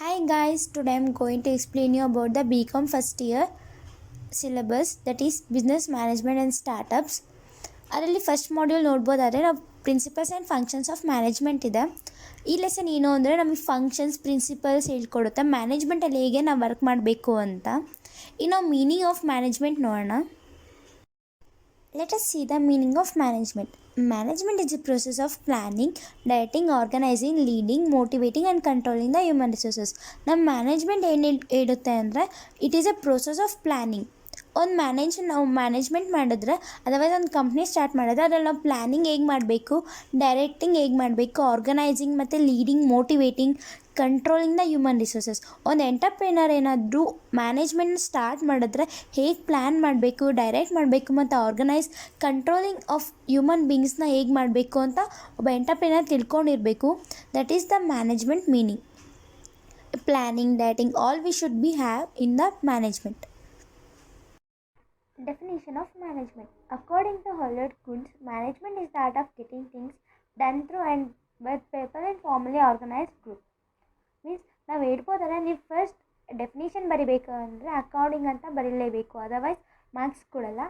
Hi guys, today I'm going to explain you about the BCom first year syllabus, that is business management and startups. ಅದರಲ್ಲಿ first module ನೋಡ್ಬೋದಾದರೆ ನಾವು principles and functions of management ಇದೆ. ಈ lesson ಏನು ಅಂದರೆ ನಮಗೆ functions principles ಹೇಳ್ಕೊಡುತ್ತೆ ಮ್ಯಾನೇಜ್ಮೆಂಟಲ್ಲಿ ಹೇಗೆ ನಾವು work ಮಾಡಬೇಕು ಅಂತ. ಇನ್ನು ಮೀನಿಂಗ್ ಆಫ್ ಮ್ಯಾನೇಜ್ಮೆಂಟ್ ನೋಡೋಣ. Let us see the meaning of management. Management is a process of planning, directing, organizing, leading, motivating and controlling the human resources. ನಮ್ಮ ಮ್ಯಾನೇಜ್ಮೆಂಟ್ ಏನು ಹೇಳುತ್ತೆ ಅಂದರೆ it is a process of planning. ನಾವು management ಮಾಡಿದ್ರೆ otherwise ಒಂದು company start ಮಾಡಿದ್ರೆ ಅದ್ರಲ್ಲಿ ನಾವು ಪ್ಲ್ಯಾನಿಂಗ್ ಹೇಗೆ ಮಾಡಬೇಕು, ಡೈರೆಕ್ಟಿಂಗ್ ಹೇಗೆ ಮಾಡಬೇಕು, ಆರ್ಗನೈಸಿಂಗ್ ಮತ್ತು leading, motivating, controlling the human resources. ಒಂದು ಎಂಟರ್ಪ್ರಿನರ್ ಏನಾದರೂ ಮ್ಯಾನೇಜ್ಮೆಂಟ್ ಸ್ಟಾರ್ಟ್ ಮಾಡಿದ್ರೆ ಹೇಗೆ ಪ್ಲ್ಯಾನ್ ಮಾಡಬೇಕು, ಡೈರೆಕ್ಟ್ ಮಾಡಬೇಕು ಮತ್ತು ಆರ್ಗನೈಸ್, ಕಂಟ್ರೋಲಿಂಗ್ ಆಫ್ ಹ್ಯೂಮನ್ ಬೀಯಿಂಗ್ಸ್ನ ಹೇಗೆ ಮಾಡಬೇಕು ಅಂತ ಒಬ್ಬ ಎಂಟರ್ಪ್ರಿನರ್ ತಿಳ್ಕೊಂಡಿರಬೇಕು. That is the management meaning. Planning, directing, all we should be have in the management. Definition of management. According to Howard Kuntz, management is the art of getting things done through and with people in formally organized group. Means ನಾವು ಹೇಳ್ಬೋದಲ್ಲ, ನೀವು first definition ಬರಿಬೇಕು ಅಂದರೆ accounting ಅಂತ ಬರೀಲೇಬೇಕು, otherwise marks ಕೊಡಲ್ಲ.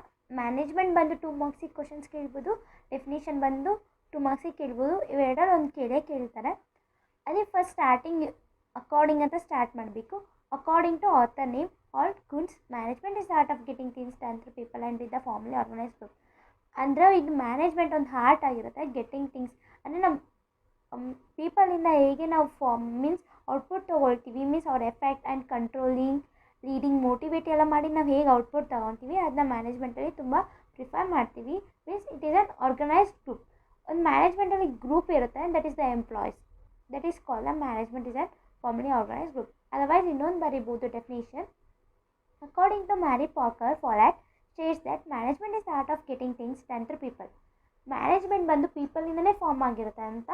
Management ಬಂದು 2 ಮಾರ್ಕ್ಸಿಗೆ questions ಕೇಳ್ಬೋದು, definition ಬಂದು 2 ಮಾರ್ಕ್ಸಿಗೆ ಕೇಳ್ಬೋದು. ಇವೆರಡರಲ್ಲಿ ಒಂದು ಕೇಳ್ತಾರೆ. ಅದೇ ಫಸ್ಟ್ ಸ್ಟಾರ್ಟಿಂಗ್ ಅಕಾರ್ಡಿಂಗ್ ಅಂತ ಸ್ಟಾರ್ಟ್ ಮಾಡಬೇಕು. According to author name Howard Kuntz, management is the art of getting things done through people and with the formally organized group. ಅಂದರೆ ಇದು ಮ್ಯಾನೇಜ್ಮೆಂಟ್ ಒಂದು ಆರ್ಟ್ ಆಗಿರುತ್ತೆ. ಗೆಟ್ಟಿಂಗ್ ಥಿಂಗ್ಸ್ ಅಂದರೆ ನಮ್ಮ ಪೀಪಲಿಂದ ಹೇಗೆ ನಾವು ಮೀನ್ಸ್ ಔಟ್ಪುಟ್ ತೊಗೊಳ್ತೀವಿ, ಮೀನ್ಸ್ ಅವ್ರ effect and controlling, leading, motivate ಎಲ್ಲ ಮಾಡಿ ನಾವು ಹೇಗೆ ಔಟ್ಪುಟ್ ತೊಗೊತೀವಿ ಅದನ್ನ ಮ್ಯಾನೇಜ್ಮೆಂಟಲ್ಲಿ ತುಂಬ ಪ್ರಿಫರ್ ಮಾಡ್ತೀವಿ. Means it is an organised group. ಒಂದು ಮ್ಯಾನೇಜ್ಮೆಂಟಲ್ಲಿ ಗ್ರೂಪ್ ಇರುತ್ತೆ, that is the employees, that is call the management is an formally organised group. Otherwise ಇನ್ನೊಂದು ಬರಿಬೋದು definition. According to Mary Parker Follett, states that management is the art of getting things done through people. Management ಬಂದು ಪೀಪಲಿಂದನೇ form ಆಗಿರುತ್ತೆ ಅಂತ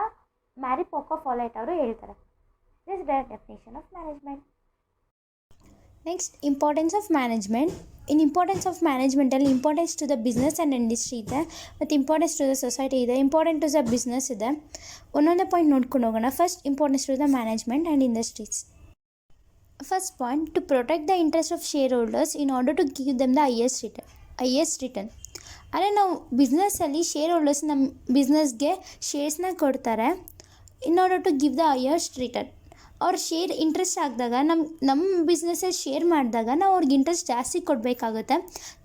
marry poker Follett ಅವರು ಹೇಳ್ತಾರೆ. This is the definition of management. Next, importance of management. In importance of ಮ್ಯಾನೇಜ್ಮೆಂಟಲ್ಲಿ importance to the business and industry ಇದೆ, ಮತ್ತು importance to the society ಇದೆ, important to the business ಇದೆ. ಒಂದೊಂದೇ ಪಾಯಿಂಟ್ ನೋಡ್ಕೊಂಡು ಹೋಗೋಣ. First, importance to the management and industries. First point, to protect the interest of shareholders in order to give them the highest return. ಅಂದರೆ ನಾವು ಬಿಸ್ನೆಸ್ಸಲ್ಲಿ share holders ನಮ್ಮ ಬಿಸ್ನೆಸ್ಗೆ ಶೇರ್ಸ್ನ ಕೊಡ್ತಾರೆ in order to give the highest return. ಅವ್ರ share interest ಆಗಿದಾಗ ನಮ್ಮ ಬಿಸ್ನೆಸ್ಸಲ್ಲಿ ಶೇರ್ ಮಾಡಿದಾಗ ನಾವು ಅವ್ರಿಗೆ ಇಂಟ್ರೆಸ್ಟ್ ಜಾಸ್ತಿ ಕೊಡಬೇಕಾಗುತ್ತೆ.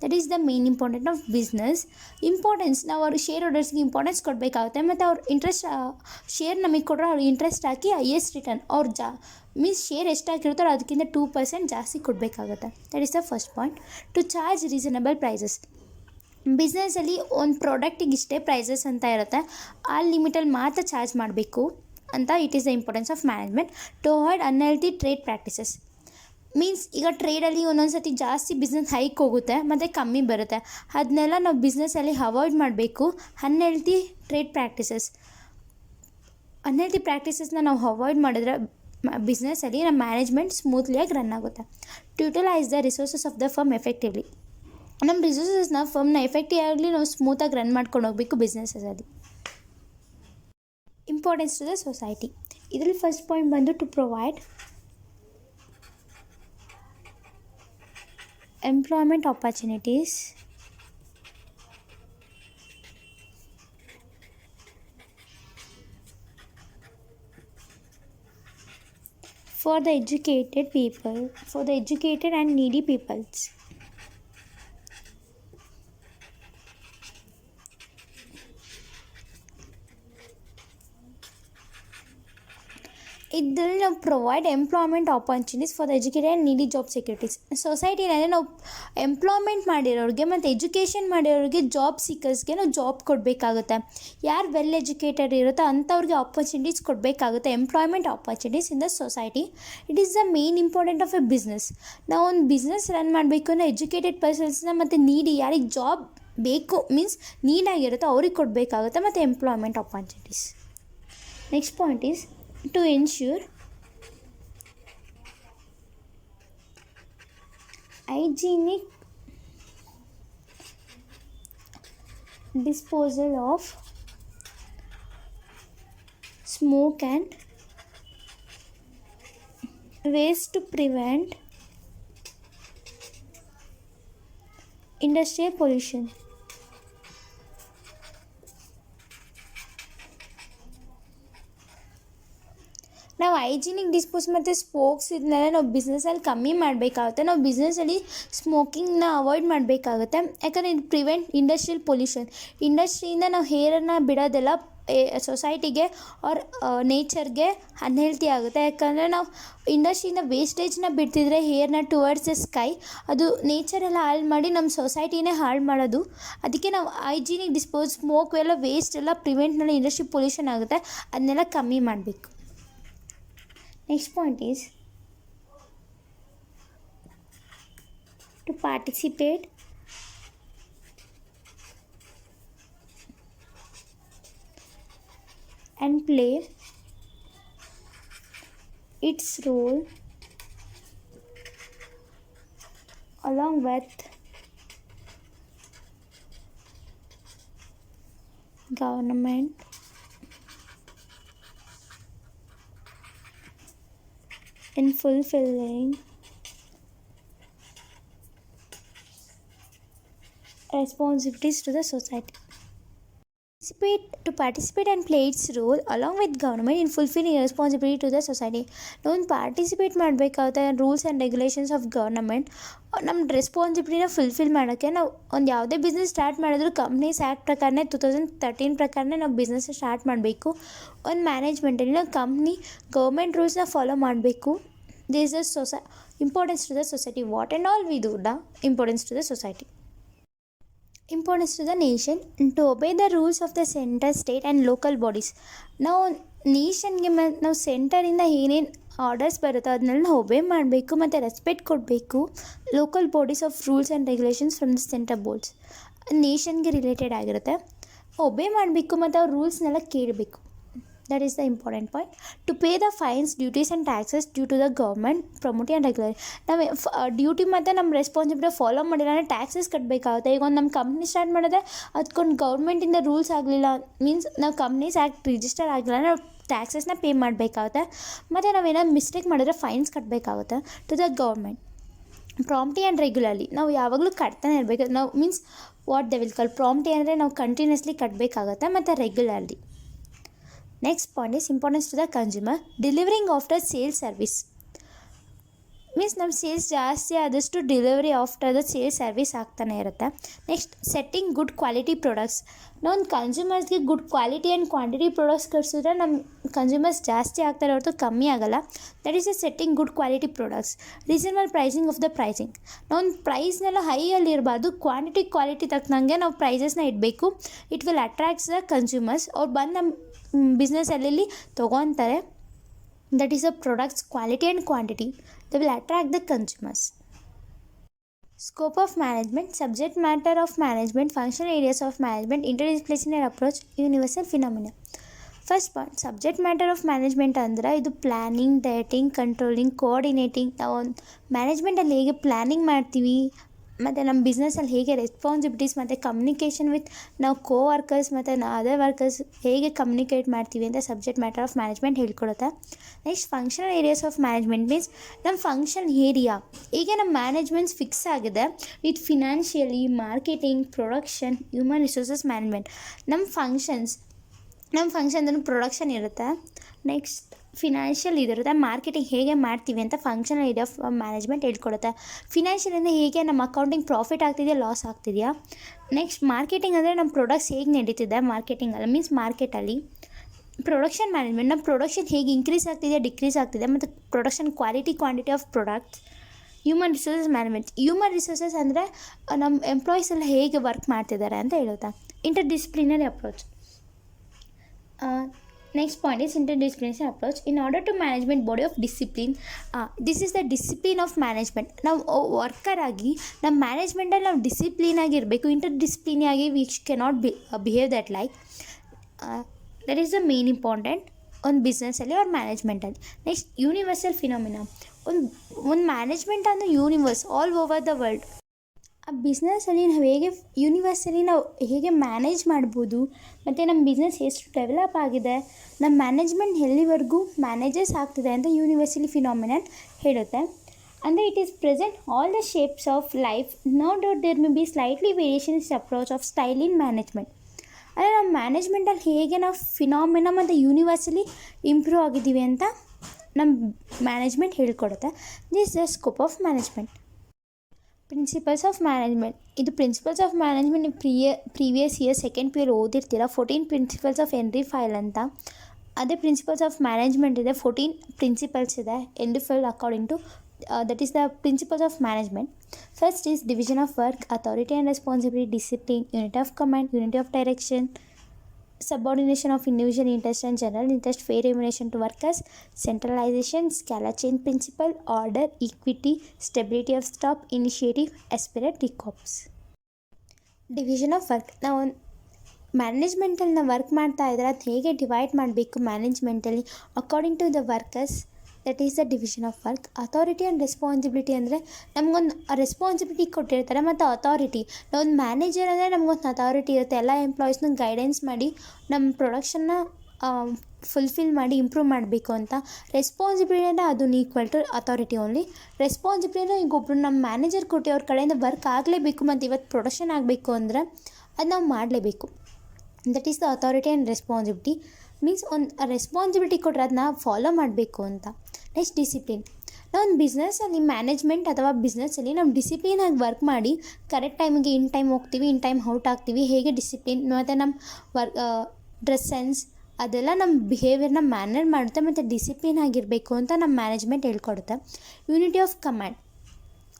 That is the main important of business. Importance, ನಾವು ಅವ್ರ ಶೇರ್ ಹೋಲ್ಡರ್ಸ್ಗೆ ಇಂಪಾರ್ಟೆನ್ಸ್ ಕೊಡಬೇಕಾಗುತ್ತೆ, ಮತ್ತು ಅವ್ರ ಇಂಟ್ರೆಸ್ಟ್ ಶೇರ್ ನಮಗೆ ಕೊಟ್ಟರೆ ಅವ್ರ ಇಂಟ್ರೆಸ್ಟ್ ಹಾಕಿ ಹೈಯೆಸ್ಟ್ ರಿಟರ್ನ್ ಅವ್ರು ಮೀನ್ಸ್ ಶೇರ್ ಎಷ್ಟಾಗಿರುತ್ತೋ ಅದಕ್ಕಿಂತ 2% ಜಾಸ್ತಿ ಕೊಡಬೇಕಾಗುತ್ತೆ. That is the first point. To charge reasonable prices. ಬಿಸ್ನೆಸ್ಸಲ್ಲಿ ಒಂದು ಪ್ರಾಡಕ್ಟಿಗೆ ಇಷ್ಟೇ ಪ್ರೈಸಸ್ ಅಂತ ಇರುತ್ತೆ, ಆ ಲಿಮಿಟಲ್ಲಿ ಮಾತ್ರ ಚಾರ್ಜ್ ಮಾಡಬೇಕು ಅಂತ. It is the importance of management. To avoid unhealthy trade practices. Means ಈಗ ಟ್ರೇಡಲ್ಲಿ ಒಂದೊಂದು ಸತಿ ಜಾಸ್ತಿ ಬಿಸ್ನೆಸ್ ಹೈಕ್ ಹೋಗುತ್ತೆ ಮತ್ತು ಕಮ್ಮಿ ಬರುತ್ತೆ, ಅದನ್ನೆಲ್ಲ ನಾವು ಬಿಸ್ನೆಸ್ಸಲ್ಲಿ ಅವಾಯ್ಡ್ ಮಾಡಬೇಕು. ಅನ್ಹೆಲ್ತಿ ಟ್ರೇಡ್ ಪ್ರಾಕ್ಟೀಸಸ್ನ ನಾವು ಅವಾಯ್ಡ್ ಮಾಡಿದ್ರೆ ಬಿಸ್ನೆಸ್ಸಲ್ಲಿ ನಮ್ಮ ಮ್ಯಾನೇಜ್ಮೆಂಟ್ ಸ್ಮೂತ್ಲಿಯಾಗಿ ರನ್ ಆಗುತ್ತೆ. To utilise the resources of the firm effectively. ನಮ್ಮ ರಿಸೋರ್ಸಸ್ನ ಫರ್ಮ್ನ ಎಫೆಕ್ಟಿವ್ ಆಗಲಿ ನಾವು ಸ್ಮೂತಾಗಿ ರನ್ ಮಾಡ್ಕೊಂಡು ಹೋಗಬೇಕು ಬಿಸ್ನೆಸ್ಸಲ್ಲಿ. Importance to the society. ಇದರಲ್ಲಿ ಫಸ್ಟ್ ಪಾಯಿಂಟ್ ಬಂದು to provide employment opportunities for the educated and needy peoples. ಇದರಲ್ಲಿ ನಾವು provide employment opportunities for the educated and needy job securities. ಸೊಸೈಟಿನಲ್ಲಿ ನಾವು ಎಂಪ್ಲಾಯ್ಮೆಂಟ್ ಮಾಡಿರೋರಿಗೆ ಮತ್ತು ಎಜುಕೇಷನ್ ಮಾಡಿರೋರಿಗೆ ಜಾಬ್ ಸೀಕರ್ಸ್ಗೆ ನಾವು ಜಾಬ್ ಕೊಡಬೇಕಾಗುತ್ತೆ. ಯಾರು ವೆಲ್ ಎಜುಕೇಟೆಡ್ ಇರುತ್ತೋ ಅಂಥವ್ರಿಗೆ ಆಪರ್ಚುನಿಟೀಸ್ ಕೊಡಬೇಕಾಗುತ್ತೆ, employment opportunities in the society. It is the main important of A business. ನಾವು ಒಂದು ಬಿಸ್ನೆಸ್ ರನ್ ಮಾಡಬೇಕು ಅಂದರೆ ಎಜುಕೇಟೆಡ್ ಪರ್ಸನ್ಸ್ನ ಮತ್ತು ನೀಡಿ, ಯಾರಿಗೆ ಜಾಬ್ ಬೇಕು ಮೀನ್ಸ್ ನೀಡಾಗಿರುತ್ತೋ ಅವ್ರಿಗೆ ಕೊಡಬೇಕಾಗುತ್ತೆ, ಮತ್ತು employment opportunities. Next point is to ensure hygienic disposal of smoke and ways to prevent industrial pollution. ನಾವು ಹೈಜಿನಿಕ್ ಡಿಸ್ಪೋಸ್ ಮತ್ತು ಸ್ಪೋಕ್ಸ್ ಇದನ್ನೆಲ್ಲ ನಾವು ಬಿಸ್ನೆಸ್ಸಲ್ಲಿ ಕಮ್ಮಿ ಮಾಡಬೇಕಾಗುತ್ತೆ. ನಾವು ಬಿಸ್ನೆಸ್ಸಲ್ಲಿ ಸ್ಮೋಕಿಂಗ್ನ ಅವಾಯ್ಡ್ ಮಾಡಬೇಕಾಗುತ್ತೆ. ಯಾಕಂದರೆ ಇದು ಪ್ರಿವೆಂಟ್ ಇಂಡಸ್ಟ್ರಿಯಲ್ ಪೊಲ್ಯೂಷನ್. ಇಂಡಸ್ಟ್ರಿಯಿಂದ ನಾವು ಹೇರನ್ನು ಬಿಡೋದೆಲ್ಲ ಸೊಸೈಟಿಗೆ ಆರ್ ನೇಚರ್ಗೆ ಅನ್ಹೆಲ್ತಿ ಆಗುತ್ತೆ. ಯಾಕಂದರೆ ನಾವು ಇಂಡಸ್ಟ್ರಿಯಿಂದ ವೇಸ್ಟೇಜ್ನ ಬಿಡ್ತಿದ್ರೆ ಹೇರ್ನ ಟುವರ್ಡ್ಸ್ ದ ಸ್ಕೈ, ಅದು ನೇಚರೆಲ್ಲ ಹಾಳು ಮಾಡಿ ನಮ್ಮ ಸೊಸೈಟಿನೇ ಹಾಳು ಮಾಡೋದು. ಅದಕ್ಕೆ ನಾವು ಹೈಜಿನಿಕ್ ಡಿಸ್ಪೋಸ್, ಸ್ಮೋಕ್ ಎಲ್ಲ ವೇಸ್ಟ್ ಎಲ್ಲ ಪ್ರಿವೆಂಟ್ನಲ್ಲಿ ಇಂಡಸ್ಟ್ರಿ ಪೊಲ್ಯೂಷನ್ ಆಗುತ್ತೆ, ಅದನ್ನೆಲ್ಲ ಕಮ್ಮಿ ಮಾಡಬೇಕು. Next point is to participate and play its role along with government in fulfilling responsibilities to the society. To participate and play its role along with government in fulfilling responsibility to the society. ನಾವು participate ಮಾಡಬೇಕಾಗುತ್ತೆ rules and regulations of government. ನಮ್ಮ ರೆಸ್ಪಾನ್ಸಿಬಿಲಿಟಿನ fulfil ಮಾಡೋಕ್ಕೆ ನಾವು ಒಂದು ಯಾವುದೇ business start ಮಾಡಿದ್ರು companies act ಪ್ರಕಾರನೇ 2013 ಪ್ರಕಾರನೇ ನಾವು ಬಿಸ್ನೆಸ್ ಸ್ಟಾರ್ಟ್ ಮಾಡಬೇಕು. ಒಂದು ಮ್ಯಾನೇಜ್ಮೆಂಟಲ್ಲಿ ನಾವು ಕಂಪ್ನಿ ಗೌರ್ಮೆಂಟ್ ರೂಲ್ಸ್ನ ಫಾಲೋ ಮಾಡಬೇಕು. This is importance to the society. What and all we do the importance to the society. Importance to the nation to obey the rules of the center, state and local bodies. ನಾವು ನೇಷನ್ಗೆ ನಾವು ಸೆಂಟರಿಂದ ಏನೇನು orders ಬರುತ್ತೋ ಅದನ್ನೆಲ್ಲ ನಾವು ಒಬೇ ಮಾಡಬೇಕು ಮತ್ತು respect ಕೊಡಬೇಕು. Local bodies of rules and regulations from the centre boards ನೇಷನ್ಗೆ ರಿಲೇಟೆಡ್ ಆಗಿರುತ್ತೆ. ಒಬೇ ಮಾಡಬೇಕು ಮತ್ತು ಅವ್ರ ರೂಲ್ಸ್ನೆಲ್ಲ ಕೇಳಬೇಕು. That is the important point. To pay the fines, duties and taxes due to the government, promoting and regulate. ನಾವು duty ಮತ್ತು ನಮ್ಮ responsibility follow ಮಾಡಿಲ್ಲ ಅಂದರೆ ಟ್ಯಾಕ್ಸಸ್ ಕಟ್ಟಬೇಕಾಗುತ್ತೆ. ಈಗ ಒಂದು ನಮ್ಮ ಕಂಪ್ನಿ ಸ್ಟಾರ್ಟ್ ಮಾಡಿದ್ರೆ ಅದಕ್ಕೊಂದು ಗೌರ್ಮೆಂಟಿಂದ ರೂಲ್ಸ್ ಆಗಲಿಲ್ಲ ಮೀನ್ಸ್ ನಾವು ಕಂಪ್ನೀಸ್ ಆ್ಯಕ್ಟ್ ರಿಜಿಸ್ಟರ್ ಆಗಿಲ್ಲ ನಾವು ಟ್ಯಾಕ್ಸಸ್ನ ಪೇ ಮಾಡಬೇಕಾಗುತ್ತೆ. ಮತ್ತು ನಾವೇನಾದ್ರು ಮಿಸ್ಟೇಕ್ ಮಾಡಿದ್ರೆ ಫೈನ್ಸ್ ಕಟ್ಟಬೇಕಾಗುತ್ತೆ to the government. Promptly and regularly ನಾವು ಯಾವಾಗಲೂ ಕಟ್ತಾನೆ ಇರಬೇಕು. ನಾವು means what they will call promptly ಅಂದರೆ ನಾವು ಕಂಟಿನ್ಯೂಸ್ಲಿ ಕಟ್ಟಬೇಕಾಗುತ್ತೆ ಮತ್ತು regularly. Next point is importance to the consumer. Delivering after sales service means ನಮ್ಮ ಸೇಲ್ಸ್ ಜಾಸ್ತಿ ಆದಷ್ಟು delivery after the sales service ಆಗ್ತಾನೆ ಇರುತ್ತೆ. Next setting good quality products. ನಾವು ಕನ್ಸ್ಯೂಮರ್ಸ್ಗೆ good quality and quantity products ಕಳಿಸಿದ್ರೆ ನಮ್ಮ ಕನ್ಸ್ಯೂಮರ್ಸ್ ಜಾಸ್ತಿ ಆಗ್ತಾರೆ ಹೊರತು ಕಮ್ಮಿ ಆಗೋಲ್ಲ. That is a setting good quality products. Reasonable pricing of the pricing. ನಾವು ಪ್ರೈಸ್ನೆಲ್ಲ ಹೈಯಲ್ಲಿ ಇರಬಾರ್ದು, ಕ್ವಾಂಟಿಟಿ ತಕ್ಕನಂಗೆ ನಾವು ಪ್ರೈಸಸ್ನ ಇಡಬೇಕು. It will attracts the consumers. ಅವ್ರು ಬಂದು ನಮ್ಮ ಬಿಸ್ನೆಸ್ಸಲ್ಲಿ ತೊಗೊತಾರೆ. That is the product's quality and quantity. They will attract the consumers. Scope of management, subject matter of management, functional areas of management, interdisciplinary approach, universal phenomena. First point subject matter of management ಅಂದರೆ ಇದು planning, dieting, controlling, coordinating. ನಾವು ಒಂದು ಮ್ಯಾನೇಜ್ಮೆಂಟಲ್ಲಿ ಹೇಗೆ planning ಮಾಡ್ತೀವಿ ಮತ್ತು ನಮ್ಮ ಬಿಸ್ನೆಸ್ಸಲ್ಲಿ ಹೇಗೆ responsibilities ಮತ್ತು ಕಮ್ಯುನಿಕೇಷನ್ ವಿತ್ ನಾವು ವರ್ಕರ್ಸ್ ಮತ್ತು ಅದರ್ ವರ್ಕರ್ಸ್ ಹೇಗೆ ಕಮ್ಯುನಿಕೇಟ್ ಮಾಡ್ತೀವಿ ಅಂತ ಸಬ್ಜೆಕ್ಟ್ ಮ್ಯಾಟರ್ ಆಫ್ ಮ್ಯಾನೇಜ್ಮೆಂಟ್ ಹೇಳ್ಕೊಡುತ್ತೆ. Next functional areas of management means ನಮ್ಮ ಫಂಕ್ಷನ್ ಏರಿಯಾ. ಈಗ ನಮ್ಮ ಮ್ಯಾನೇಜ್ಮೆಂಟ್ಸ್ ಫಿಕ್ಸ್ ಆಗಿದೆ with financially, marketing, production, human resources management. ನಮ್ಮ ಫಂಕ್ಷನ್ ಪ್ರೊಡಕ್ಷನ್ ಇರುತ್ತೆ. ನೆಕ್ಸ್ಟ್ ಫಿನಾನ್ಷಿಯಲ್ ಇದಿರುತ್ತೆ. ಮಾರ್ಕೆಟಿಂಗ್ ಹೇಗೆ ಮಾಡ್ತೀವಿ ಅಂತ ಫಂಕ್ಷನಲ್ ಏರಿಯಾ ಆಫ್ ಮ್ಯಾನೇಜ್ಮೆಂಟ್ ಹೇಳ್ಕೊಡುತ್ತೆ. ಫಿನಾನ್ಷಿಯಲಿಂದ ಹೇಗೆ ನಮ್ಮ ಅಕೌಂಟಿಂಗ್ ಪ್ರಾಫಿಟ್ ಆಗ್ತಿದೆಯಾ, ಲಾಸ್ ಆಗ್ತಿದೆಯಾ. ನೆಕ್ಸ್ಟ್ ಮಾರ್ಕೆಟಿಂಗ್ ಅಂದರೆ ನಮ್ಮ ಪ್ರಾಡಕ್ಟ್ಸ್ ಹೇಗೆ ನಡೀತಿದೆ ಮಾರ್ಕೆಟಿಂಗಲ್ಲಿ ಮೀನ್ಸ್ ಮಾರ್ಕೆಟಲ್ಲಿ. ಪ್ರೊಡಕ್ಷನ್ ಮ್ಯಾನೇಜ್ಮೆಂಟ್ ನಮ್ಮ ಪ್ರೊಡಕ್ಷನ್ ಹೇಗೆ ಇನ್ಕ್ರೀಸ್ ಆಗ್ತಿದೆ, ಡಿಕ್ರೀಸ್ ಆಗ್ತಿದೆ ಮತ್ತು production quantity of products. Human resources management. Human resources ಅಂದರೆ ನಮ್ಮ ಎಂಪ್ಲಾಯೀಸ್ ಎಲ್ಲ ಹೇಗೆ ವರ್ಕ್ ಮಾಡ್ತಿದ್ದಾರೆ ಅಂತ ಹೇಳುತ್ತೆ. Interdisciplinary approach. Next point is interdisciplinary approach. In order to management body of discipline, this is the discipline of management. ನಾವು worker ಆಗಿ ನಮ್ಮ ಮ್ಯಾನೇಜ್ಮೆಂಟಲ್ಲಿ ನಾವು ಡಿಸಿಪ್ಲಿನ್ ಆಗಿರಬೇಕು. ಇಂಟರ್ಡಿಸಿಪ್ಲಿನಿ ಆಗಿ we cannot behave that like. That is the main important ಒಂದು ಬಿಸ್ನೆಸ್ಸಲ್ಲಿ ಅವ್ರ ಮ್ಯಾನೇಜ್ಮೆಂಟಲ್ಲಿ. Next universal phenomena. ಒಂದು ಮ್ಯಾನೇಜ್ಮೆಂಟ್ ಅಂದರೆ universe all over the world. ಆ ಬಿಸ್ನೆಸ್ಸಲ್ಲಿ ನಾವು ಹೇಗೆ ಯೂನಿವರ್ಸಲ್ಲಿ ನಾವು ಹೇಗೆ ಮ್ಯಾನೇಜ್ ಮಾಡ್ಬೋದು ಮತ್ತು ನಮ್ಮ ಬಿಸ್ನೆಸ್ ಎಷ್ಟು ಡೆವಲಪ್ ಆಗಿದೆ, ನಮ್ಮ ಮ್ಯಾನೇಜ್ಮೆಂಟ್ ಎಲ್ಲಿವರೆಗೂ ಮ್ಯಾನೇಜರ್ಸ್ ಆಗ್ತಿದೆ ಅಂತ ಯೂನಿವರ್ಸಲಿ ಫಿನಾಮಿನನ್ ಹೇಳುತ್ತೆ. ಅಂದರೆ it is present all the shapes of life, no doubt there may be slightly variations approach of style in management. ಅಂದರೆ ನಮ್ಮ ಮ್ಯಾನೇಜ್ಮೆಂಟಲ್ಲಿ ಹೇಗೆ ನಾವು ಫಿನಾಮಿನ ಮತ್ತು ಯೂನಿವರ್ಸಲಿ ಇಂಪ್ರೂವ್ ಆಗಿದ್ದೀವಿ ಅಂತ ನಮ್ಮ ಮ್ಯಾನೇಜ್ಮೆಂಟ್ ಹೇಳ್ಕೊಡುತ್ತೆ. This the scope of management. Principles of management. ಇದು ಪ್ರಿನ್ಸಿಪಲ್ಸ್ ಆಫ್ ಮ್ಯಾನೇಜ್ಮೆಂಟ್ ನೀವು ಪ್ರೀವಿಯಸ್ ಇಯರ್ ಸೆಕೆಂಡ್ ಪಿ ಓದಿರ್ತೀರ. 14 ಪ್ರಿನ್ಸಿಪಲ್ಸ್ ಆಫ್ ಹೆನ್ರಿ ಫೈಲ್ ಅಂತ. ಅದೇ ಪ್ರಿನ್ಸಿಪಲ್ಸ್ ಆಫ್ ಮ್ಯಾನೇಜ್ಮೆಂಟ್ ಇದೆ, 14 ಪ್ರಿನ್ಸಿಪಲ್ಸ್ ಇದೆ Henri Fayol according to that is the principles of management. First is division of work, authority and responsibility, discipline, unit of command, unity of direction, subordination of individual interest and general interest, fair remuneration to workers, centralization, scala chain principle, order, equity, stability of staff, initiative, aspirate, recops. Division of work. ನಾವು ಮ್ಯಾನೇಜ್ಮೆಂಟಲ್ಲಿ ನಾವು work ಮಾಡ್ತಾ ಇದ್ರೆ ಅದು ಹೇಗೆ divide ಮಾಡಬೇಕು ಮ್ಯಾನೇಜ್ಮೆಂಟಲ್ಲಿ according to the workers, that is the division of work. Authority and responsibility ಅಂದರೆ ನಮಗೊಂದು ರೆಸ್ಪಾನ್ಸಿಬಿಲಿಟಿ ಕೊಟ್ಟಿರ್ತಾರೆ, ಮತ್ತು ಅಥಾರಿಟಿ, ನಾವೊಂದು ಮ್ಯಾನೇಜರ್ ಅಂದರೆ ನಮಗೊಂದು ಅಥಾರಿಟಿ ಇರುತ್ತೆ. ಎಲ್ಲ ಎಂಪ್ಲಾಯೀಸ್ನ ಗೈಡೆನ್ಸ್ ಮಾಡಿ ನಮ್ಮ ಪ್ರೊಡಕ್ಷನ್ನ ಫುಲ್ಫಿಲ್ ಮಾಡಿ ಇಂಪ್ರೂವ್ ಮಾಡಬೇಕು ಅಂತ. ರೆಸ್ಪಾನ್ಸಿಬಿಲಿಟಿ ಅಂದರೆ ಅದು equal to authority only. Responsibility ಈಗ ಒಬ್ಬರು ನಮ್ಮ ಮ್ಯಾನೇಜರ್ ಕೊಟ್ಟು ಅವ್ರ ಕಡೆಯಿಂದ ವರ್ಕ್ ಆಗಲೇಬೇಕು ಮತ್ತು ಇವತ್ತು ಪ್ರೊಡಕ್ಷನ್ ಆಗಬೇಕು ಅಂದರೆ ಅದು ನಾವು ಮಾಡಲೇಬೇಕು. That is the authority and responsibility. Means ಒಂದು ರೆಸ್ಪಾನ್ಸಿಬಿಲಿಟಿ ಕೊಟ್ಟರೆ ಅದನ್ನ ಫಾಲೋ ಮಾಡಬೇಕು ಅಂತ. Next discipline. ನಾವೊಂದು ಬಿಸ್ನೆಸ್ಸಲ್ಲಿ ಮ್ಯಾನೇಜ್ಮೆಂಟ್ ಅಥವಾ ಬಿಸ್ನೆಸ್ಸಲ್ಲಿ ನಾವು ಡಿಸಿಪ್ಲಿನಾಗಿ ವರ್ಕ್ ಮಾಡಿ ಕರೆಕ್ಟ್ ಟೈಮಿಗೆ ಇನ್ ಟೈಮ್ ಹೋಗ್ತೀವಿ, ಇನ್ ಟೈಮ್ ಔಟ್ ಆಗ್ತೀವಿ, ಹೇಗೆ ಡಿಸಿಪ್ಲಿನ್ ಮತ್ತು ನಮ್ಮ ಡ್ರೆಸ್ ಸೆನ್ಸ್ ಅದೆಲ್ಲ ನಮ್ಮ ಬಿಹೇವಿಯರ್ನ ಮ್ಯಾನೇಜ್ ಮಾಡುತ್ತೆ ಮತ್ತು ಡಿಸಿಪ್ಲಿನ್ ಆಗಿರಬೇಕು ಅಂತ ನಮ್ಮ ಮ್ಯಾನೇಜ್ಮೆಂಟ್ ಹೇಳ್ಕೊಡುತ್ತೆ. Unity of command.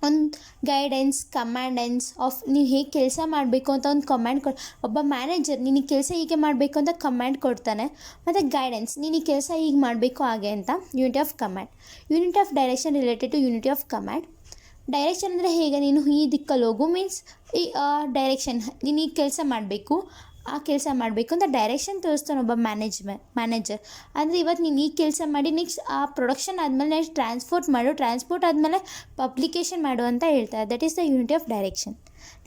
ಒಂದು ಗೈಡೆನ್ಸ್, ಕಮ್ಯಾಂಡೆನ್ಸ್ ಆಫ್ ನೀವು ಹೇಗೆ ಕೆಲಸ ಮಾಡಬೇಕು ಅಂತ ಒಂದು ಕಮ್ಯಾಂಡ್ ಒಬ್ಬ ಮ್ಯಾನೇಜರ್ ನೀನು ಈ ಕೆಲಸ ಹೀಗೆ ಮಾಡಬೇಕು ಅಂತ ಕಮ್ಯಾಂಡ್ ಕೊಡ್ತಾನೆ. ಮತ್ತು ಗೈಡೆನ್ಸ್, ನೀನು ಈ ಕೆಲಸ ಹೀಗೆ ಮಾಡಬೇಕು ಹಾಗೆ ಅಂತ. Unity of command. Unity of direction related to unity of command. Direction ಅಂದರೆ ಹೇಗೆ ನೀನು ಈ ದಿಕ್ಕಲ್ಲಿ ಹೋಗು, ಮೀನ್ಸ್ ಈ ಡೈರೆಕ್ಷನ್ ನೀನು ಈ ಕೆಲಸ ಮಾಡಬೇಕು, ಆ ಕೆಲಸ ಮಾಡಬೇಕು ಅಂತ ಡೈರೆಕ್ಷನ್ ತೋರಿಸ್ತಾನೆ ಒಬ್ಬ ಮ್ಯಾನೇಜರ್. ಅಂದರೆ ಇವತ್ತು ನೀನು ಈ ಕೆಲಸ ಮಾಡಿ ನೆಕ್ಸ್ಟ್ ಆ ಪ್ರೊಡಕ್ಷನ್ ಆದಮೇಲೆ ನೆಕ್ಸ್ಟ್ ಟ್ರಾನ್ಸ್ಪೋರ್ಟ್ ಆದಮೇಲೆ ಪಬ್ಲಿಕೇಶನ್ ಮಾಡು ಅಂತ ಹೇಳ್ತಾರೆ. That is the unity of direction.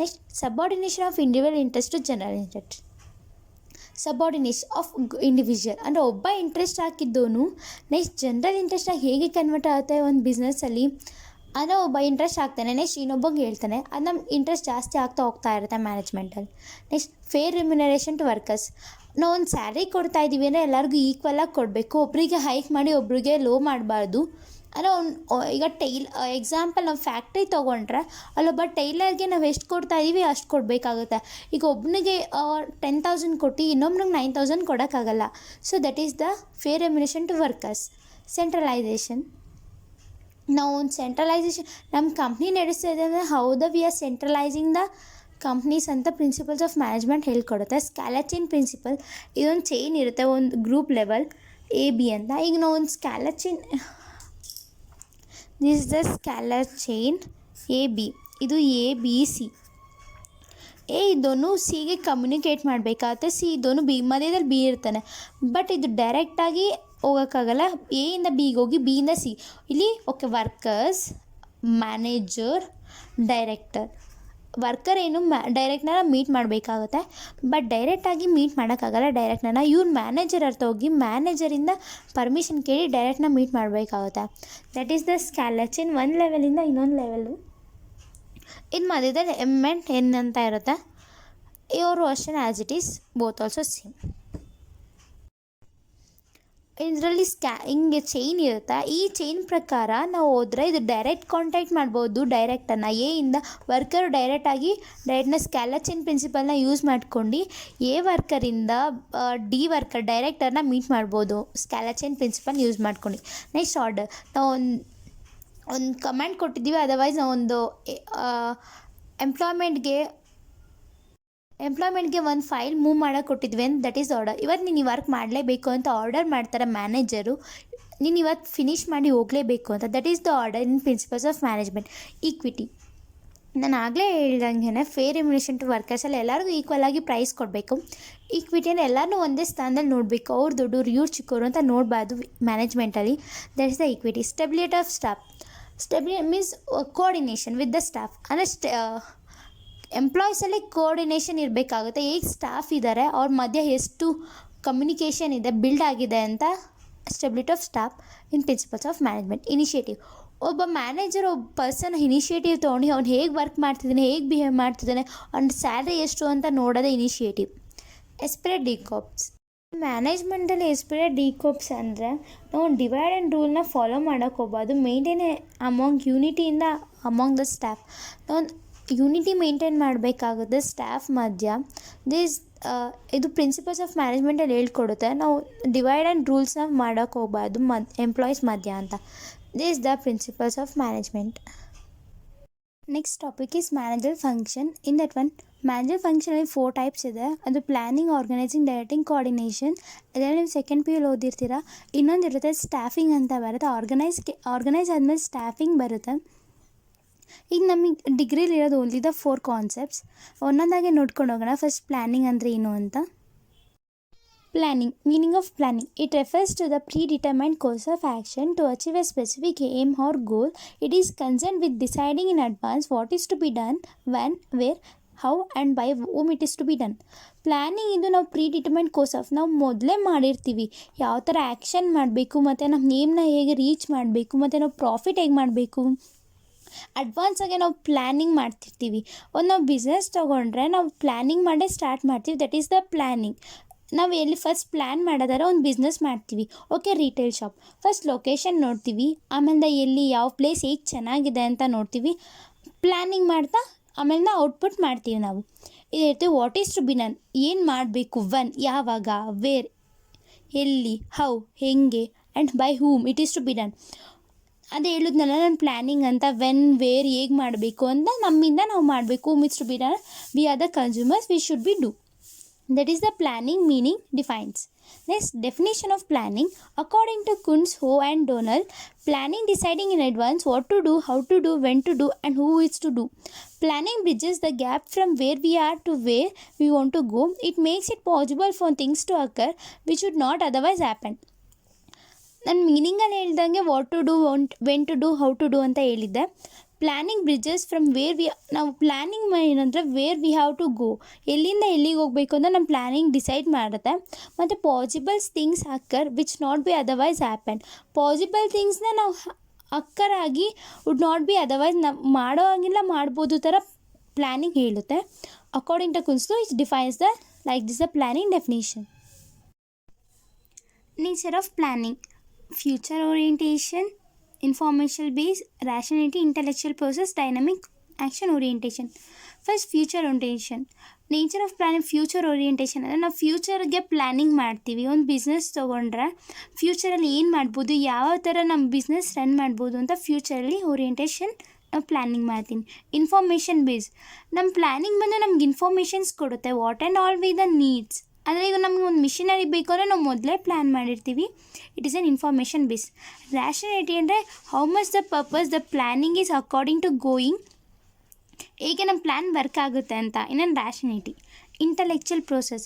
Next subordination of individual interest to general interest. Subordination of individual ಅಂದರೆ ಒಬ್ಬ ಇಂಟ್ರೆಸ್ಟ್ ಹಾಕಿದ್ದವನು ನೆಕ್ಸ್ಟ್ ಜನರಲ್ ಇಂಟ್ರೆಸ್ಟಾಗಿ ಹೇಗೆ ಕನ್ವರ್ಟ್ ಆಗುತ್ತೆ ಒಂದು ಬಿಸ್ನೆಸ್ಸಲ್ಲಿ ಅಂದರೆ ಒಬ್ಬ ಇಂಟ್ರೆಸ್ಟ್ ಆಗ್ತಾನೆ, ನೆಕ್ಸ್ಟ್ ಇನ್ನೊಬ್ಬಂಗೆ ಹೇಳ್ತಾನೆ, ಅದು ನಮ್ಮ ಇಂಟ್ರೆಸ್ಟ್ ಜಾಸ್ತಿ ಆಗ್ತಾ ಹೋಗ್ತಾ ಇರುತ್ತೆ ಮ್ಯಾನೇಜ್ಮೆಂಟಲ್ಲಿ. Next fair remuneration to workers. ನಾವು ಒಂದು ಸ್ಯಾಲ್ರಿ ಕೊಡ್ತಾ ಇದ್ದೀವಿ ಅಂದರೆ ಎಲ್ಲರಿಗೂ ಈಕ್ವಲಾಗಿ ಕೊಡಬೇಕು, ಒಬ್ಬರಿಗೆ ಹೈಕ್ ಮಾಡಿ ಒಬ್ಬರಿಗೆ ಲೋ ಮಾಡಬಾರ್ದು. ಅಂದರೆ ಈಗ ಎಕ್ಸಾಂಪಲ್ ನಾವು ಫ್ಯಾಕ್ಟ್ರಿ ತೊಗೊಂಡ್ರೆ ಅಲ್ಲೊಬ್ಬ ಟೈಲರ್ಗೆ ನಾವು ಎಷ್ಟು ಕೊಡ್ತಾ ಇದ್ದೀವಿ ಅಷ್ಟು ಕೊಡಬೇಕಾಗುತ್ತೆ. ಈಗ ಒಬ್ಬನಿಗೆ 10,000 ಕೊಟ್ಟು ಇನ್ನೊಬ್ನಿಗೆ 9,000 ಕೊಡೋಕ್ಕಾಗಲ್ಲ. So that is the fair remuneration to workers. Centralisation. ನಾವು ಒಂದು ಸೆಂಟ್ರಲೈಸೇಷನ್ ನಮ್ಮ ಕಂಪ್ನಿ ನಡೆಸ್ತಾ ಇದೆ ಅಂದರೆ ಹೌದ we are centralising the companies ಅಂತ ಪ್ರಿನ್ಸಿಪಲ್ಸ್ ಆಫ್ ಮ್ಯಾನೇಜ್ಮೆಂಟ್ ಹೇಳ್ಕೊಡುತ್ತೆ. Scalar chain principle. ಇದೊಂದು ಚೈನ್ ಇರುತ್ತೆ, ಒಂದು ಗ್ರೂಪ್ ಲೆವೆಲ್ AB ಅಂತ. ಈಗ ನಾವು ಒಂದು scalar chain, this is the scalar chain AB. ಇದು ABC. ಇದನ್ನು ಸಿಗೆ ಕಮ್ಯುನಿಕೇಟ್ ಮಾಡಬೇಕಾಗುತ್ತೆ. ಇದನ್ನು ಮಧ್ಯದಲ್ಲಿ B ಇರ್ತಾನೆ, ಬಟ್ ಇದು ಡೈರೆಕ್ಟಾಗಿ ಹೋಗೋಕ್ಕಾಗಲ್ಲ. ಎಯಿಂದ ಬಿಗೆ ಹೋಗಿ ಬಿಯಿಂದ ಸಿ. ಇಲ್ಲಿ okay, workers, manager, director. Worker ಏನು ಡೈರೆಕ್ಟ್ನ ಮೀಟ್ ಮಾಡಬೇಕಾಗುತ್ತೆ, ಬಟ್ ಡೈರೆಕ್ಟಾಗಿ ಮೀಟ್ ಮಾಡೋಕ್ಕಾಗಲ್ಲ ಡೈರೆಕ್ಟ್ನ. ಇವ್ರು ಮ್ಯಾನೇಜರ್ ಅರ್ಥ ಹೋಗಿ ಮ್ಯಾನೇಜರಿಂದ ಪರ್ಮಿಷನ್ ಕೇಳಿ ಡೈರೆಕ್ಟ್ನ ಮೀಟ್ ಮಾಡಬೇಕಾಗುತ್ತೆ. That is the scalar chain. ಒಂದು ಲೆವೆಲಿಂದ ಇನ್ನೊಂದು ಲೆವೆಲ್ಲು. ಇದು ಮಧ್ಯದಲ್ಲಿ M and N ಅಂತ ಇರುತ್ತೆ. ಇವರು ಅಷ್ಟೇ as it is both also same. ಇದರಲ್ಲಿ ಹಿಂಗೆ ಚೈನ್ ಇರುತ್ತೆ. ಈ ಚೈನ್ ಪ್ರಕಾರ ನಾವು ಹೋದರೆ ಇದು ಡೈರೆಕ್ಟ್ ಕಾಂಟ್ಯಾಕ್ಟ್ ಮಾಡ್ಬೋದು ಡೈರೆಕ್ಟನ್ನು. ಎಯಿಂದ ವರ್ಕರು ಡೈರೆಕ್ಟ್ನ ಸ್ಕ್ಯಾಲಾ ಚೈನ್ ಪ್ರಿನ್ಸಿಪಲ್ನ ಯೂಸ್ ಮಾಡ್ಕೊಂಡು ಎ ವರ್ಕರಿಂದ D ವರ್ಕರ್ ಡೈರೆಕ್ಟರ್ನ ಮೀಟ್ ಮಾಡ್ಬೋದು ಸ್ಕ್ಯಾಲಾ ಚೈನ್ ಪ್ರಿನ್ಸಿಪಲ್ ಯೂಸ್ ಮಾಡ್ಕೊಂಡು. Next order. ನಾವು ಒಂದು ಕಮಾಂಡ್ ಕೊಟ್ಟಿದ್ದೀವಿ, ಅದರ್ವೈಸ್ ನಾವೊಂದು ಎಂಪ್ಲಾಯ್ಮೆಂಟ್ಗೆ ಒಂದು ಫೈಲ್ ಮೂವ್ ಮಾಡೋಕೆ ಕೊಟ್ಟಿದ್ವಿ ಅಂತ. That is order. ಇವತ್ತು ನೀನು ಈ ವರ್ಕ್ ಮಾಡಲೇಬೇಕು ಅಂತ ಆರ್ಡರ್ ಮಾಡ್ತಾರೆ ಮ್ಯಾನೇಜರು. ನೀನು ಇವತ್ತು ಫಿನಿಷ್ ಮಾಡಿ ಹೋಗಲೇಬೇಕು ಅಂತ. That is the order in principles of management. Equity. ನಾನು ಆಗಲೇ ಹೇಳ್ದಂಗೆ ಫೇರ್ ರೆಮ್ಯುನರೇಷನ್ ಟು ವರ್ಕರ್ಸಲ್ಲಿ ಎಲ್ಲರಿಗೂ ಈಕ್ವಲ್ ಆಗಿ ಪ್ರೈಸ್ ಕೊಡಬೇಕು. ಈಕ್ವಿಟಿಯನ್ನು ಎಲ್ಲರೂ ಒಂದೇ ಸ್ಥಾನದಲ್ಲಿ ನೋಡಬೇಕು. ಅವ್ರು ದೊಡ್ಡವ್ರು ಇವ್ರು ಚಿಕ್ಕವರು ಅಂತ ನೋಡಬಾರ್ದು ಮ್ಯಾನೇಜ್ಮೆಂಟಲ್ಲಿ. That is the equity. Stability of staff. Stability means coordination with the staff. ಅಂದರೆ ಎಂಪ್ಲಾಯೀಸಲ್ಲಿ ಕೋಆರ್ಡಿನೇಷನ್ ಇರಬೇಕಾಗುತ್ತೆ. ಹೇಗೆ ಸ್ಟಾಫ್ ಇದ್ದಾರೆ ಅವ್ರ ಮಧ್ಯೆ ಎಷ್ಟು ಕಮ್ಯುನಿಕೇಷನ್ ಇದೆ ಬಿಲ್ಡ್ ಆಗಿದೆ ಅಂತ. Stability of staff in principles of management. Initiative. ಒಬ್ಬ ಮ್ಯಾನೇಜರ್ ಒಬ್ಬ ಪರ್ಸನ್ ಇನಿಷಿಯೇಟಿವ್ ತೊಗೊಂಡು ಅವ್ನು ಹೇಗೆ ವರ್ಕ್ ಮಾಡ್ತಿದ್ದಾನೆ, ಹೇಗೆ ಬಿಹೇವ್ ಮಾಡ್ತಿದ್ದಾನೆ, ಅವ್ನ ಸ್ಯಾಲ್ರಿ ಎಷ್ಟು ಅಂತ ನೋಡೋದೇ ಇನಿಷಿಯೇಟಿವ್. ಎಸ್ಪಿರೇಟ್ ಡಿಕಾಪ್ಸ್. ಮ್ಯಾನೇಜ್ಮೆಂಟಲ್ಲಿ ಎಸ್ಪಿರೇಟ್ ಡಿಕಾಪ್ಸ್ ಅಂದರೆ ನಾವು ಡಿವೈಡ್ ಆ್ಯಂಡ್ ರೂಲ್ನ ಫಾಲೋ ಮಾಡೋಕ್ಕೆ ಹೋಗ್ಬಾರ್ದು. ಮೇಂಟೈನ್ ಅಮಾಂಗ್ ಯೂನಿಟಿಯಿಂದ ಅಮಾಂಗ್ ದ ಸ್ಟಾಫ್. ನಾವು ಯೂನಿಟಿ ಮೇಂಟೈನ್ ಮಾಡಬೇಕಾಗುತ್ತೆ ಸ್ಟಾಫ್ ಮಧ್ಯ. ಇದು ಪ್ರಿನ್ಸಿಪಲ್ಸ್ ಆಫ್ ಮ್ಯಾನೇಜ್ಮೆಂಟಲ್ಲಿ ಹೇಳ್ಕೊಡುತ್ತೆ. ನಾವು ಡಿವೈಡ್ ಆ್ಯಂಡ್ ರೂಲ್ಸ್ನ ಮಾಡೋಕ್ಕೆ ಹೋಗ್ಬಾರ್ದು ಎಂಪ್ಲಾಯೀಸ್ ಮಧ್ಯ ಅಂತ. This the principles of management. Next topic is manager function. In that one manager ಫಂಕ್ಷನಲ್ಲಿ 4 ಟೈಪ್ಸ್ ಇದೆ. ಅದು ಪ್ಲ್ಯಾನಿಂಗ್, ಆರ್ಗನೈಸಿಂಗ್, ಡೈರೆಕ್ಟಿಂಗ್, ಕೋಆರ್ಡಿನೇಷನ್. ಇದರಲ್ಲಿ ನೀವು ಸೆಕೆಂಡ್ PU ಓದಿರ್ತೀರ. ಇನ್ನೊಂದು ಇರುತ್ತೆ ಸ್ಟಾಫಿಂಗ್ ಅಂತ ಬರುತ್ತೆ. ಆರ್ಗನೈಸ್ ಆದಮೇಲೆ ಸ್ಟಾಫಿಂಗ್ ಬರುತ್ತೆ. ಈಗ ನಮಗೆ ಡಿಗ್ರಿಲಿ ಇರೋದು ಓನ್ಲಿ ದ 4 ಕಾನ್ಸೆಪ್ಟ್ಸ್. ಒಂದೊಂದಾಗೆ ನೋಡ್ಕೊಂಡು ಹೋಗೋಣ. ಫಸ್ಟ್ ಪ್ಲ್ಯಾನಿಂಗ್ ಅಂದರೆ ಏನು ಅಂತ. Planning. Meaning of planning. It refers to the predetermined course of action to achieve a specific aim or goal. It is concern with deciding in advance what is to be done, when, where, how and by whom it is to be done. Planning ಇದು ನಾವು ಪ್ರೀಡಿಟರ್ಮೈನ್ಡ್ course of ನಾವು ಮೊದಲೇ ಮಾಡಿರ್ತೀವಿ ಯಾವ ಥರ action ಮಾಡಬೇಕು, ಮತ್ತು ನಮ್ಮ ನೇಮ್ನ ಹೇಗೆ ರೀಚ್ ಮಾಡಬೇಕು, ಮತ್ತು ನಾವು ಪ್ರಾಫಿಟ್ ಹೇಗೆ ಮಾಡಬೇಕು. ಅಡ್ವಾನ್ಸಾಗೆ ನಾವು ಪ್ಲ್ಯಾನಿಂಗ್ ಮಾಡ್ತಿರ್ತೀವಿ. ನಾವು ಬಿಸ್ನೆಸ್ ತೊಗೊಂಡ್ರೆ ನಾವು ಪ್ಲ್ಯಾನಿಂಗ್ ಮಾಡೇ ಸ್ಟಾರ್ಟ್ ಮಾಡ್ತೀವಿ. That is the planning. ನಾವು ಎಲ್ಲಿ ಫಸ್ಟ್ ಪ್ಲ್ಯಾನ್ ಮಾಡೋದಾದ್ರೆ ಒಂದು ಬಿಸ್ನೆಸ್ ಮಾಡ್ತೀವಿ. Okay, retail shop. First location ನೋಡ್ತೀವಿ, ಆಮೇಲೆ ಎಲ್ಲಿ ಯಾವ ಪ್ಲೇಸ್ ಹೇಗೆ ಚೆನ್ನಾಗಿದೆ ಅಂತ ನೋಡ್ತೀವಿ. ಪ್ಲ್ಯಾನಿಂಗ್ ಮಾಡ್ತಾ ಆಮೇಲೆ ಔಟ್ಪುಟ್ ಮಾಡ್ತೀವಿ ನಾವು. ಇದೇ ರೀತಿ what is to be done, ಏನು ಮಾಡಬೇಕು, ವೆನ್, ಯಾವಾಗ, ವೇರ್, ಎಲ್ಲಿ, ಹೌ, ಹೆಂಗೆ, and by whom it is to be done. ಅದು ಹೇಳಿದ್ನಲ್ಲ ನಾನು ಪ್ಲ್ಯಾನಿಂಗ್ ಅಂತ. ವೆನ್, ವೇರ್, ಹೇಗೆ ಮಾಡಬೇಕು ಅಂತ ನಮ್ಮಿಂದ ನಾವು ಮಾಡಬೇಕು. whom is to be done, we are the consumers, we should be do. That is the planning meaning defines. Next, definition of planning. According to Kuntz, Ho and Donald, planning deciding in advance what to do, how to do, when to do, and who is to do. Planning bridges the gap from where we are to where we want to go. It makes it possible for things to occur which would not otherwise happen. ನನ್ನ ಮೀನಿಂಗಲ್ಲಿ ಹೇಳ್ದಂಗೆ what to do, when to do, how to do ಅಂತ ಹೇಳಿದ್ದೆ. Planning bridges from where ನಾವು planning ಏನಂದರೆ where we have to go, ಎಲ್ಲಿಂದ ಎಲ್ಲಿಗೆ ಹೋಗಬೇಕು ಅಂತ ನಮ್ಮ ಪ್ಲ್ಯಾನಿಂಗ್ ಡಿಸೈಡ್ ಮಾಡುತ್ತೆ. ಮತ್ತು possibles things occur which not be otherwise happen. Possible ಥಿಂಗ್ಸ್ನ ನಾವು ಅಕ್ಕರಾಗಿ ವುಡ್ ನಾಟ್ ಬಿ ಅದರ್ವೈಸ್ ನಾವು ಮಾಡೋ ಹಾಗಿಲ್ಲ, ಮಾಡ್ಬೋದು ಥರ ಪ್ಲ್ಯಾನಿಂಗ್ ಹೇಳುತ್ತೆ. According to Koontz it defines the like this the planning definition. Nature of planning. Future orientation, informational base, rationality, intellectual process, dynamic, action orientation. First, future orientation. Nature of planning. Future orientation ಅಂದರೆ ನಾವು ಫ್ಯೂಚರ್ಗೆ planning ಮಾಡ್ತೀವಿ. ಒಂದು business ತೊಗೊಂಡ್ರೆ ಫ್ಯೂಚರಲ್ಲಿ ಏನು ಮಾಡ್ಬೋದು, ಯಾವ ಥರ ನಮ್ಮ ಬಿಸ್ನೆಸ್ ರನ್ ಮಾಡ್ಬೋದು ಅಂತ ಫ್ಯೂಚರಲ್ಲಿ ಓರಿಯೆಂಟೇಷನ್ ನಾವು ಪ್ಲ್ಯಾನಿಂಗ್ ಮಾಡ್ತೀನಿ. Information base. ನಮ್ಮ ಪ್ಲ್ಯಾನಿಂಗ್ ಬಂದು ನಮ್ಗೆ ಇನ್ಫಾರ್ಮೇಷನ್ಸ್ ಕೊಡುತ್ತೆ. What and all we the needs. ಅಂದರೆ ಈಗ ನಮ್ಗೆ ಒಂದು ಮಿಷನರಿ ಬೇಕು ಅಂದರೆ ನಾವು ಮೊದಲೇ ಪ್ಲ್ಯಾನ್ ಮಾಡಿರ್ತೀವಿ. It is an information base. Rationality ಅಂದರೆ how much the purpose the planning is according to going, ಹೇಗೆ ನಮ್ಮ ಪ್ಲ್ಯಾನ್ ವರ್ಕ್ ಆಗುತ್ತೆ ಅಂತ. ಇನ್ನೊಂದು ರ್ಯಾಷನಾಲಿಟಿ. Intellectual process.